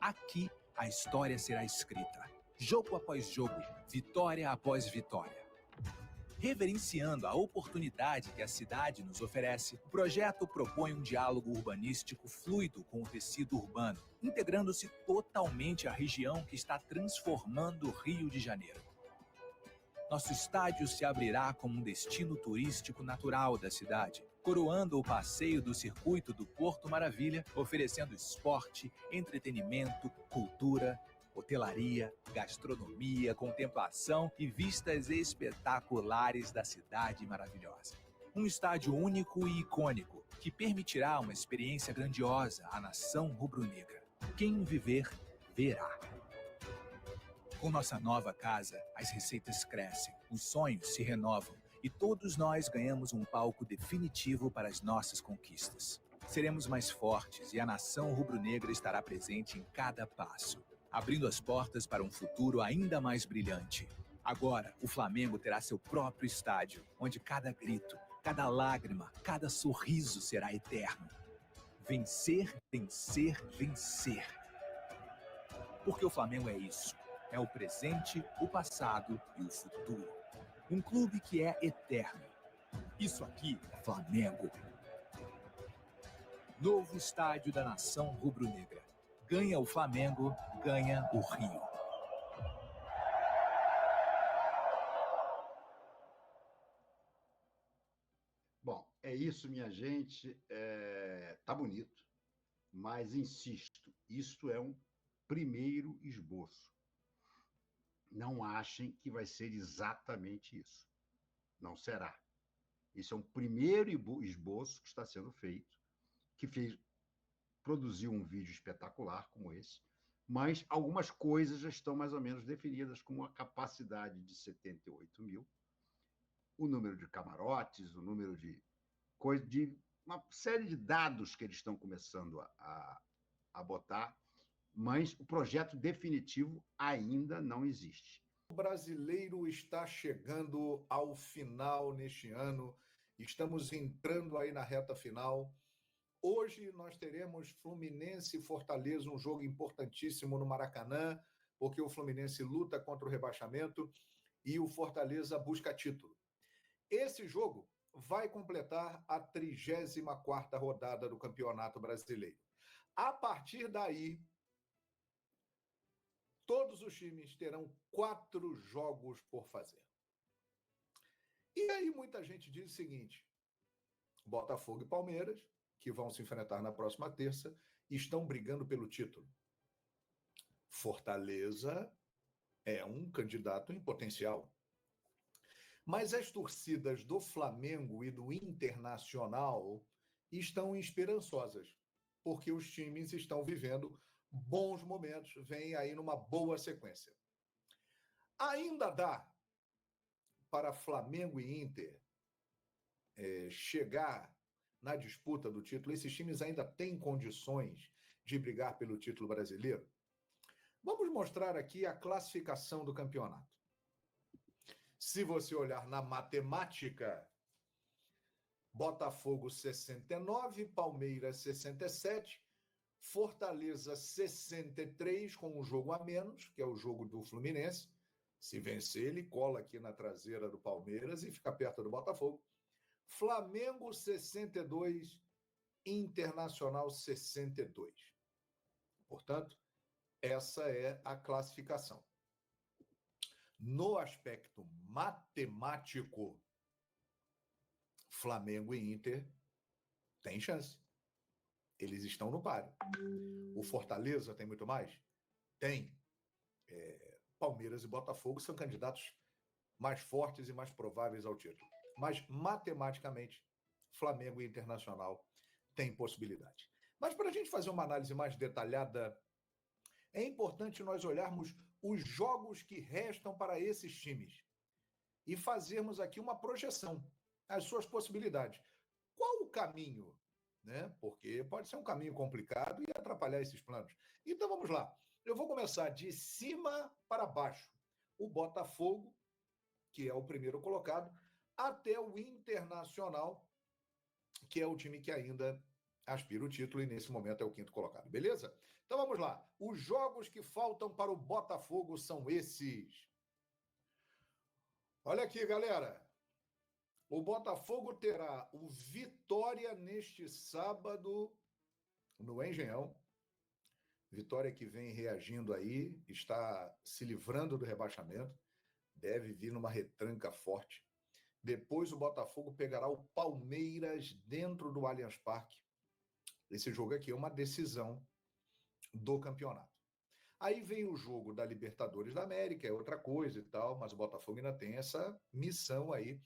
S5: Aqui, a história será escrita, jogo após jogo, vitória após vitória. Reverenciando a oportunidade que a cidade nos oferece, o projeto propõe um diálogo urbanístico fluido com o tecido urbano, integrando-se totalmente à região que está transformando o Rio de Janeiro. Nosso estádio se abrirá como um destino turístico natural da cidade, coroando o passeio do circuito do Porto Maravilha, oferecendo esporte, entretenimento, cultura, hotelaria, gastronomia, contemplação e vistas espetaculares da cidade maravilhosa. Um estádio único e icônico, que permitirá uma experiência grandiosa à nação rubro-negra. Quem viver, verá. Com nossa nova casa, as receitas crescem, os sonhos se renovam e todos nós ganhamos um palco definitivo para as nossas conquistas. Seremos mais fortes e a nação rubro-negra estará presente em cada passo, abrindo as portas para um futuro ainda mais brilhante. Agora, o Flamengo terá seu próprio estádio, onde cada grito, cada lágrima, cada sorriso será eterno. Vencer, vencer, vencer. Porque o Flamengo é isso. É o presente, o passado e o futuro. Um clube que é eterno. Isso aqui é Flamengo. Novo estádio da nação rubro-negra. Ganha o Flamengo, ganha o Rio.
S3: Bom, é isso, minha gente. Tá bonito, mas insisto, isto é um primeiro esboço. Não achem que vai ser exatamente isso. Não será. Isso é um primeiro esboço que está sendo feito, que produziu um vídeo espetacular como esse, mas algumas coisas já estão mais ou menos definidas, como a capacidade de 78 mil, o número de camarotes, o número de uma série de dados que eles estão começando a botar, mas o projeto definitivo ainda não existe.
S2: O brasileiro está chegando ao final neste ano, estamos entrando aí na reta final.
S6: Hoje nós teremos Fluminense e Fortaleza, um jogo importantíssimo no Maracanã, porque o Fluminense luta contra o rebaixamento e o Fortaleza busca título. Esse jogo vai completar a 34ª rodada do Campeonato Brasileiro. A partir daí, todos os times terão 4 jogos por fazer. E aí muita gente diz o seguinte: Botafogo e Palmeiras, que vão se enfrentar na próxima terça, estão brigando pelo título. Fortaleza é um candidato em potencial. Mas as torcidas do Flamengo e do Internacional estão esperançosas, porque os times estão vivendo bons momentos, vêm aí numa boa sequência. Ainda dá para Flamengo e Inter chegar na disputa do título? Esses times ainda têm condições de brigar pelo título brasileiro? Vamos mostrar aqui a classificação do campeonato. Se você olhar na matemática, Botafogo 69, Palmeiras 67, Fortaleza 63 com um jogo a menos, que é o jogo do Fluminense. Se vencer, ele cola aqui na traseira do Palmeiras e fica perto do Botafogo. Flamengo 62, Internacional 62. Portanto, essa é a classificação. No aspecto matemático, Flamengo e Inter têm chance. Eles estão no páreo. O Fortaleza tem muito mais? Tem. Palmeiras e Botafogo são candidatos mais fortes e mais prováveis ao título. Mas, matematicamente, Flamengo e Internacional têm possibilidade. Mas, para a gente fazer uma análise mais detalhada, é importante nós olharmos os jogos que restam para esses times e fazermos aqui uma projeção, as suas possibilidades. Qual o caminho? Né? Porque pode ser um caminho complicado e atrapalhar esses planos. Então, vamos lá. Eu vou começar de cima para baixo. O Botafogo, que é o primeiro colocado, até o Internacional, que é o time que ainda aspira o título e nesse momento é o 5º colocado, beleza? Então vamos lá. Os jogos que faltam para o Botafogo são esses. Olha aqui, galera. O Botafogo terá o Vitória neste sábado no Engenhão. Vitória que vem reagindo aí, está se livrando do rebaixamento, deve vir numa retranca forte. Depois o Botafogo pegará o Palmeiras dentro do Allianz Parque. Esse jogo aqui é uma decisão do campeonato. Aí vem o jogo da Libertadores da América, é outra coisa e tal, mas o Botafogo ainda tem essa missão aí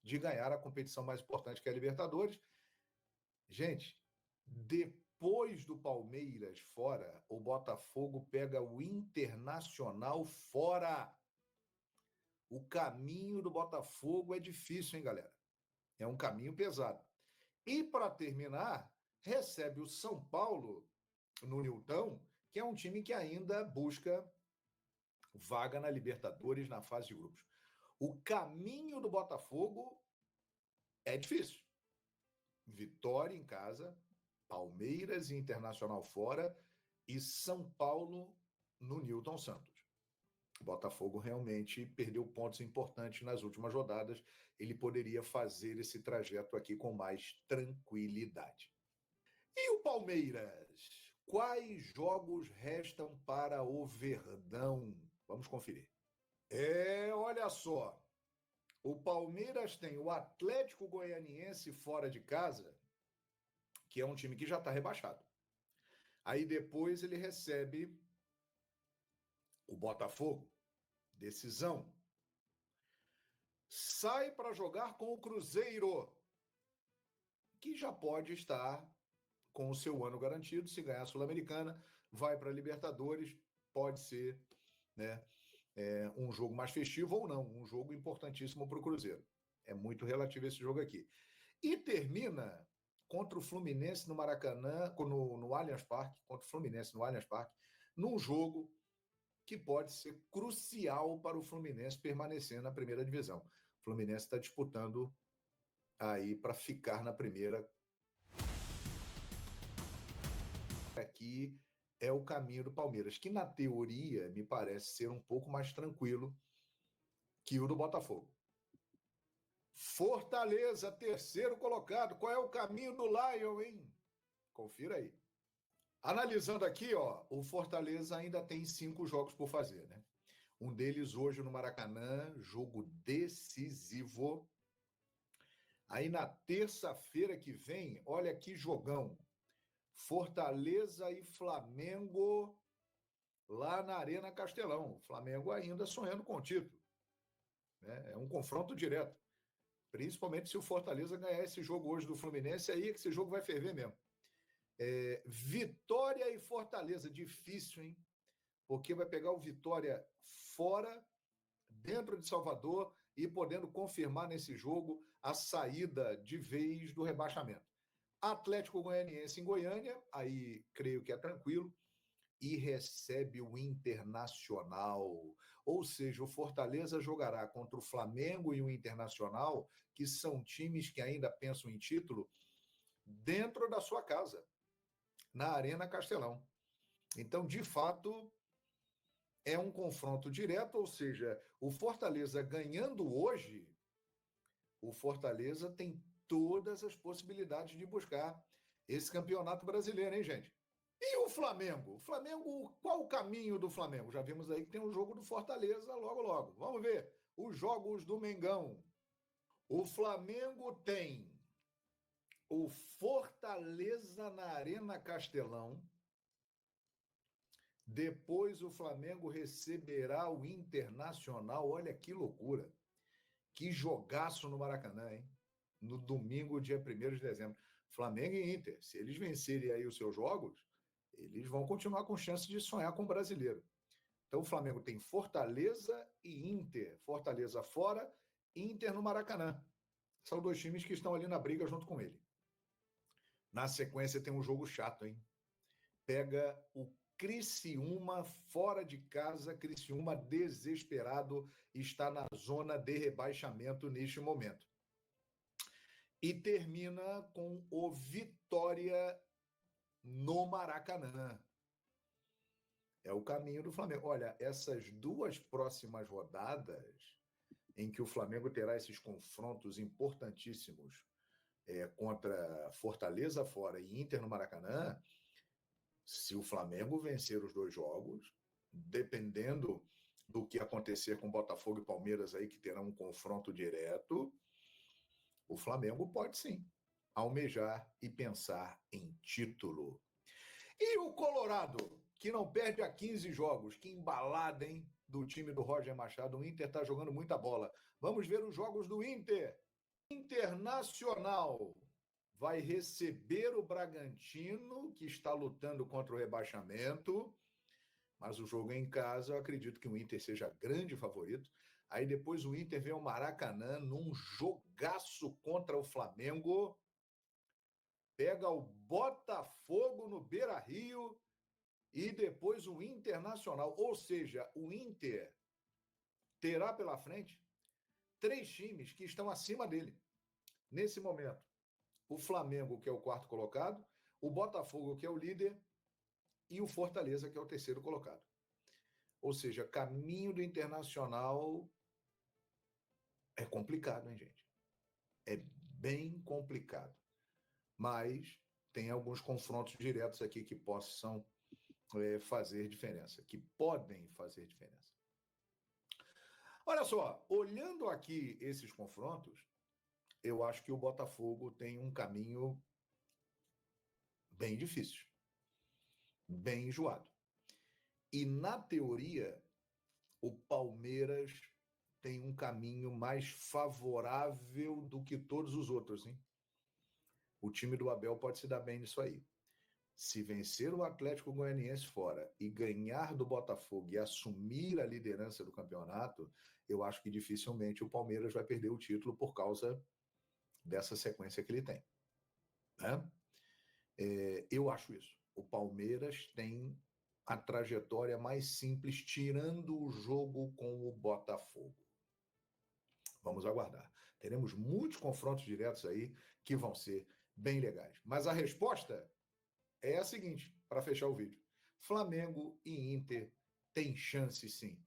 S6: de ganhar a competição mais importante que é a Libertadores. Gente, depois do Palmeiras fora, o Botafogo pega o Internacional fora. O caminho do Botafogo é difícil, hein, galera? É um caminho pesado. E, para terminar, recebe o São Paulo no Newton, que é um time que ainda busca vaga na Libertadores na fase de grupos. O caminho do Botafogo é difícil. Vitória em casa, Palmeiras e Internacional fora e São Paulo no Newton Santos. O Botafogo realmente perdeu pontos importantes nas últimas rodadas. Ele poderia fazer esse trajeto aqui com mais tranquilidade. E o Palmeiras? Quais jogos restam para o Verdão? Vamos conferir. Olha só. O Palmeiras tem o Atlético Goianiense fora de casa, que é um time que já está rebaixado. Aí depois ele recebe o Botafogo, decisão. Sai para jogar com o Cruzeiro, que já pode estar com o seu ano garantido. Se ganhar a Sul-Americana, vai para a Libertadores, pode ser, né, um jogo mais festivo ou não, um jogo importantíssimo para o Cruzeiro. É muito relativo esse jogo aqui. E termina contra o Fluminense no Maracanã, no Allianz Parque, contra o Fluminense no Allianz Parque, num jogo que pode ser crucial para o Fluminense permanecer na primeira divisão. O Fluminense está disputando aí para ficar na primeira. aqui é o caminho do Palmeiras, que na teoria me parece ser um pouco mais tranquilo que o do Botafogo. Fortaleza, terceiro colocado. Qual é o caminho do Lion, hein? Confira aí. Analisando aqui, ó, o Fortaleza ainda tem 5 jogos por fazer, né? Um deles hoje no Maracanã, jogo decisivo. Aí na terça-feira que vem, olha que jogão. Fortaleza e Flamengo lá na Arena Castelão. O Flamengo ainda sonhando com o título, né? É um confronto direto. Principalmente se o Fortaleza ganhar esse jogo hoje do Fluminense, aí é que esse jogo vai ferver mesmo. Vitória e Fortaleza, difícil, hein? Porque vai pegar o Vitória fora, dentro de Salvador, e podendo confirmar nesse jogo a saída de vez do rebaixamento. Atlético Goianiense em Goiânia, aí creio que é tranquilo, e recebe o Internacional. Ou seja, o Fortaleza jogará contra o Flamengo e o Internacional, que são times que ainda pensam em título, dentro da sua casa, na Arena Castelão. Então, de fato, é um confronto direto, ou seja, o Fortaleza ganhando hoje, o Fortaleza tem todas as possibilidades de buscar esse campeonato brasileiro, hein, gente? E o Flamengo? O Flamengo, qual o caminho do Flamengo? Já vimos aí que tem um jogo do Fortaleza logo, logo. Vamos ver os jogos do Mengão. O Flamengo tem o Fortaleza na Arena Castelão. Depois o Flamengo receberá o Internacional. Olha que loucura. Que jogaço no Maracanã, hein? No domingo, dia 1º de dezembro. Flamengo e Inter. Se eles vencerem aí os seus jogos, eles vão continuar com chance de sonhar com o brasileiro. Então o Flamengo tem Fortaleza e Inter. Fortaleza fora, Inter no Maracanã. São 2 times que estão ali na briga junto com ele. Na sequência tem um jogo chato, hein? Pega o Criciúma fora de casa. Criciúma desesperado, está na zona de rebaixamento neste momento. E termina com o Vitória no Maracanã. É o caminho do Flamengo. Olha, essas 2 próximas rodadas, em que o Flamengo terá esses confrontos importantíssimos contra Fortaleza fora e Inter no Maracanã, se o Flamengo vencer os 2 jogos, dependendo do que acontecer com Botafogo e Palmeiras aí, que terão um confronto direto, o Flamengo pode sim almejar e pensar em título. E o Colorado, que não perde há 15 jogos, que embalada, hein, do time do Roger Machado. O Inter está jogando muita bola. Vamos ver os jogos do Inter. Internacional vai receber o Bragantino, que está lutando contra o rebaixamento, mas o jogo é em casa. Eu acredito que o Inter seja grande favorito. Aí depois o Inter vem ao Maracanã num jogaço contra o Flamengo, pega o Botafogo no Beira-Rio e depois o Internacional. Ou seja, o Inter terá pela frente 3 times que estão acima dele nesse momento. O Flamengo, que é o 4º colocado, o Botafogo, que é o líder, e o Fortaleza, que é o 3º colocado. Ou seja, caminho do Internacional é complicado, hein, gente? É bem complicado. Mas tem alguns confrontos diretos aqui que possam fazer diferença, que podem fazer diferença. Olha só, olhando aqui esses confrontos, eu acho que o Botafogo tem um caminho bem difícil, bem enjoado. E, na teoria, o Palmeiras tem um caminho mais favorável do que todos os outros, hein? O time do Abel pode se dar bem nisso aí. Se vencer o Atlético Goianiense fora e ganhar do Botafogo e assumir a liderança do campeonato, eu acho que dificilmente o Palmeiras vai perder o título por causa dessa sequência que ele tem, né? Eu acho isso. O Palmeiras tem a trajetória mais simples, tirando o jogo com o Botafogo. Vamos aguardar. Teremos muitos confrontos diretos aí que vão ser bem legais. Mas a resposta é a seguinte: para fechar o vídeo. Flamengo e Inter têm chance, sim,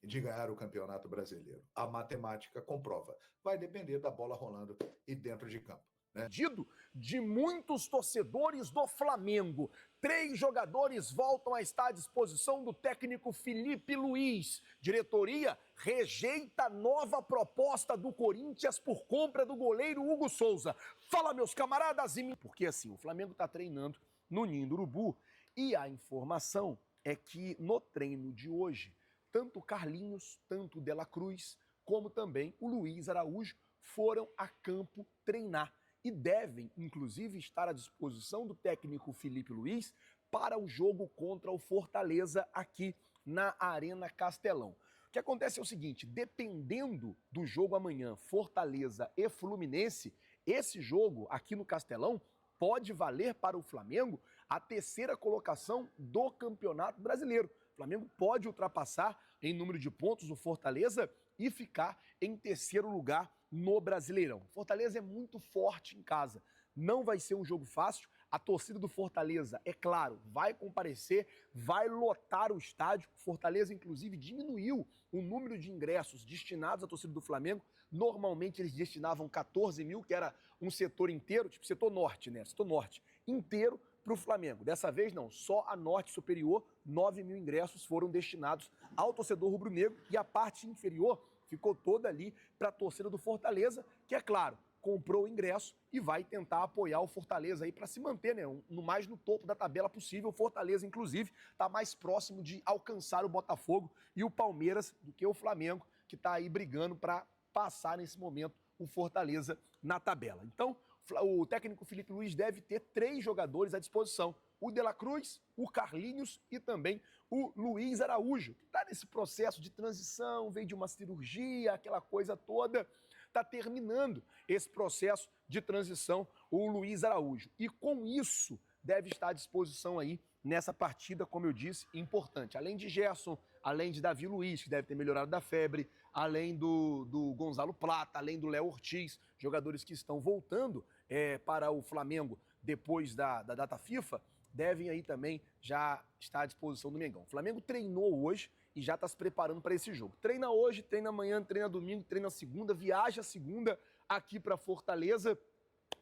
S6: de ganhar o Campeonato Brasileiro. A matemática comprova. Vai depender da bola rolando e dentro de campo.
S7: Pedido de muitos torcedores do Flamengo. 3 jogadores voltam a estar à disposição do técnico Felipe Luiz. Diretoria rejeita nova proposta do Corinthians por compra do goleiro Hugo Souza. Fala, meus camaradas, porque assim, o Flamengo está treinando no Ninho do Urubu e a informação é que no treino de hoje, tanto Carlinhos, tanto Dela Cruz, como também o Luiz Araújo foram a campo treinar. E devem, inclusive, estar à disposição do técnico Felipe Luiz para o jogo contra o Fortaleza aqui na Arena Castelão. O que acontece é o seguinte, dependendo do jogo amanhã, Fortaleza e Fluminense, esse jogo aqui no Castelão pode valer para o Flamengo a 3ª colocação do Campeonato Brasileiro. O Flamengo pode ultrapassar em número de pontos o Fortaleza e ficar em 3º lugar no Brasileirão. Fortaleza é muito forte em casa. Não vai ser um jogo fácil. A torcida do Fortaleza, é claro, vai comparecer, vai lotar o estádio. Fortaleza, inclusive, diminuiu o número de ingressos destinados à torcida do Flamengo. Normalmente eles destinavam 14 mil, que era um setor inteiro, tipo setor norte, né? Setor norte inteiro para o Flamengo. Dessa vez não, só a norte superior, 9 mil ingressos foram destinados ao torcedor rubro-negro e a parte inferior ficou toda ali para a torcida do Fortaleza, que é claro, comprou o ingresso e vai tentar apoiar o Fortaleza aí para se manter, né, mais no topo da tabela possível. O Fortaleza, inclusive, está mais próximo de alcançar o Botafogo e o Palmeiras do que o Flamengo, que está aí brigando para passar nesse momento o Fortaleza na tabela. Então, o técnico Felipe Luiz deve ter 3 jogadores à disposição. O Dela Cruz, o Carlinhos e também o Luiz Araújo, que está nesse processo de transição, veio de uma cirurgia, aquela coisa toda, está terminando esse processo de transição, o Luiz Araújo. E com isso, deve estar à disposição aí nessa partida, como eu disse, importante. Além de Gerson, além de Davi Luiz, que deve ter melhorado da febre, além do Gonzalo Plata, além do Léo Ortiz, jogadores que estão voltando para o Flamengo depois da data FIFA, devem aí também já estar à disposição do Mengão. O Flamengo treinou hoje e já está se preparando para esse jogo. Treina hoje, treina amanhã, treina domingo, treina segunda, viaja segunda aqui para Fortaleza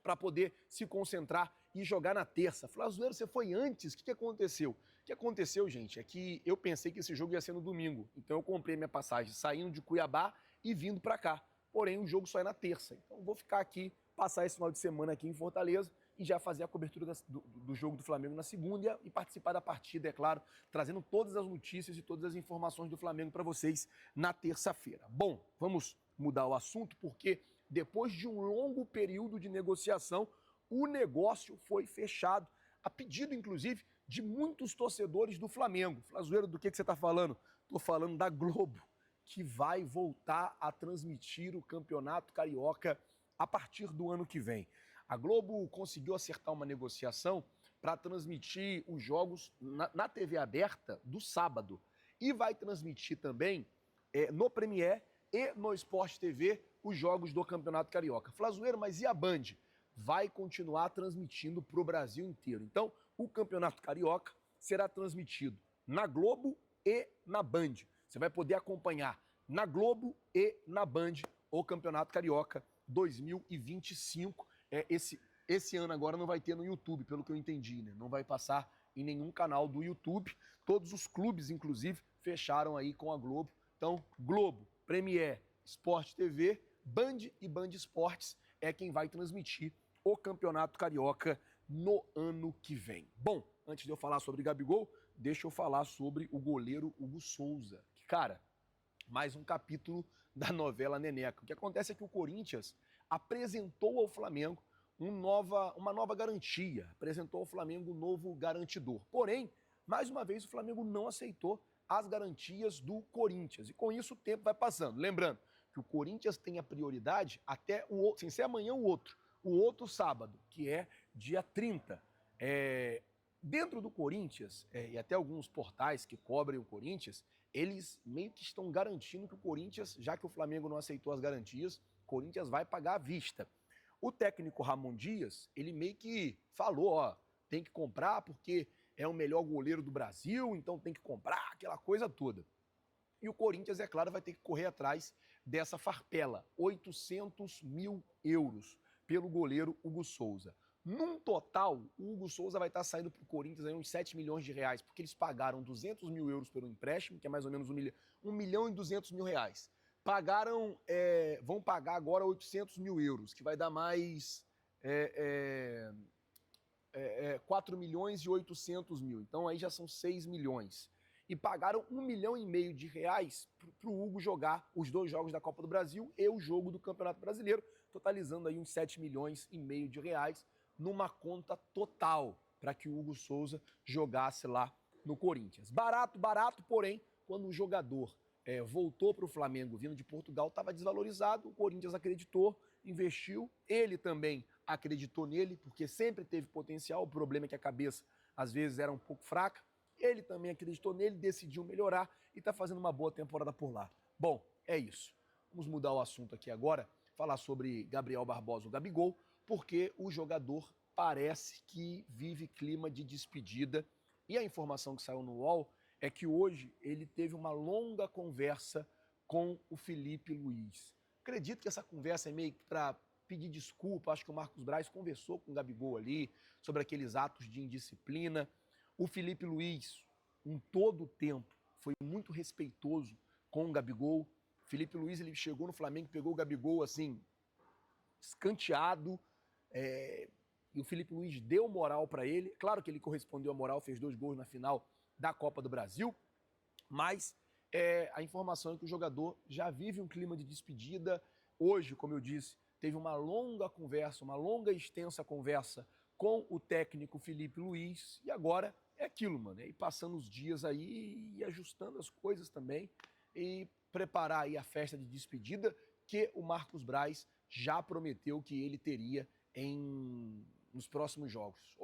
S7: para poder se concentrar e jogar na terça. Flazoeiro, você foi antes? O que aconteceu? O que aconteceu, gente, é que eu pensei que esse jogo ia ser no domingo. Então eu comprei minha passagem saindo de Cuiabá e vindo para cá. Porém, o jogo só é na terça. Então vou ficar aqui, passar esse final de semana aqui em Fortaleza e já fazer a cobertura do jogo do Flamengo na segunda e participar da partida, é claro, trazendo todas as notícias e todas as informações do Flamengo para vocês na terça-feira. Bom, vamos mudar o assunto porque depois de um longo período de negociação, o negócio foi fechado, a pedido, inclusive, de muitos torcedores do Flamengo. Flazoeiro, do que você está falando? Estou falando da Globo, que vai voltar a transmitir o Campeonato Carioca a partir do ano que vem. A Globo conseguiu acertar uma negociação para transmitir os jogos na TV aberta do sábado. E vai transmitir também no Premiere e no Sport TV os jogos do Campeonato Carioca. Flazoeiro, mas e a Band? Vai continuar transmitindo para o Brasil inteiro. Então, o Campeonato Carioca será transmitido na Globo e na Band. Você vai poder acompanhar na Globo e na Band o Campeonato Carioca 2025. Esse ano agora não vai ter no YouTube, pelo que eu entendi, né? Não vai passar em nenhum canal do YouTube. Todos os clubes, inclusive, fecharam aí com a Globo. Então, Globo, Premiere, Sport TV, Band e Band Esportes é quem vai transmitir o Campeonato Carioca no ano que vem. Bom, antes de eu falar sobre Gabigol, deixa eu falar sobre o goleiro Hugo Souza. Que, cara, mais um capítulo da novela Neneca. O que acontece é que o Corinthians apresentou ao Flamengo uma nova garantia, apresentou ao Flamengo um novo garantidor. Porém, mais uma vez, o Flamengo não aceitou as garantias do Corinthians. E com isso o tempo vai passando. Lembrando que o Corinthians tem a prioridade até sem ser amanhã o outro sábado, que é dia 30. Dentro do Corinthians, e até alguns portais que cobrem o Corinthians, eles meio que estão garantindo que o Corinthians, já que o Flamengo não aceitou as garantias, o Corinthians vai pagar à vista. O técnico Ramon Dias, ele meio que falou, tem que comprar porque é o melhor goleiro do Brasil, então tem que comprar, aquela coisa toda. E o Corinthians, é claro, vai ter que correr atrás dessa farpela, 800 mil euros pelo goleiro Hugo Souza. Num total, o Hugo Souza vai estar saindo para o Corinthians aí uns 7 milhões de reais, porque eles pagaram 200 mil euros pelo empréstimo, que é mais ou menos 1 milhão e 200 mil reais. Vão pagar agora 800 mil euros, que vai dar mais 4 milhões e 800 mil. Então aí já são 6 milhões. E pagaram 1,5 milhão de reais para o Hugo jogar os 2 jogos da Copa do Brasil e o jogo do Campeonato Brasileiro, totalizando aí uns 7 milhões e meio de reais numa conta total para que o Hugo Souza jogasse lá no Corinthians. Barato, porém, quando o jogador voltou para o Flamengo vindo de Portugal, estava desvalorizado, o Corinthians acreditou, investiu, ele também acreditou nele, porque sempre teve potencial, o problema é que a cabeça às vezes era um pouco fraca, ele também acreditou nele, decidiu melhorar e está fazendo uma boa temporada por lá. Bom, é isso. Vamos mudar o assunto aqui agora, falar sobre Gabriel Barbosa, o Gabigol, porque o jogador parece que vive clima de despedida e a informação que saiu no UOL é que hoje ele teve uma longa conversa com o Felipe Luiz. Acredito que essa conversa é meio que para pedir desculpa, acho que o Marcos Braz conversou com o Gabigol ali sobre aqueles atos de indisciplina. O Felipe Luiz, em todo o tempo, foi muito respeitoso com o Gabigol. O Felipe Luiz, ele chegou no Flamengo, pegou o Gabigol assim, escanteado, e o Felipe Luiz deu moral para ele. Claro que ele correspondeu à moral, fez 2 gols na final da Copa do Brasil, mas a informação é que o jogador já vive um clima de despedida. Hoje, como eu disse, teve uma longa conversa, uma longa e extensa conversa com o técnico Felipe Luiz, e agora é aquilo, mano, e passando os dias aí e ajustando as coisas também e preparar aí a festa de despedida que o Marcos Braz já prometeu que ele teria nos próximos jogos.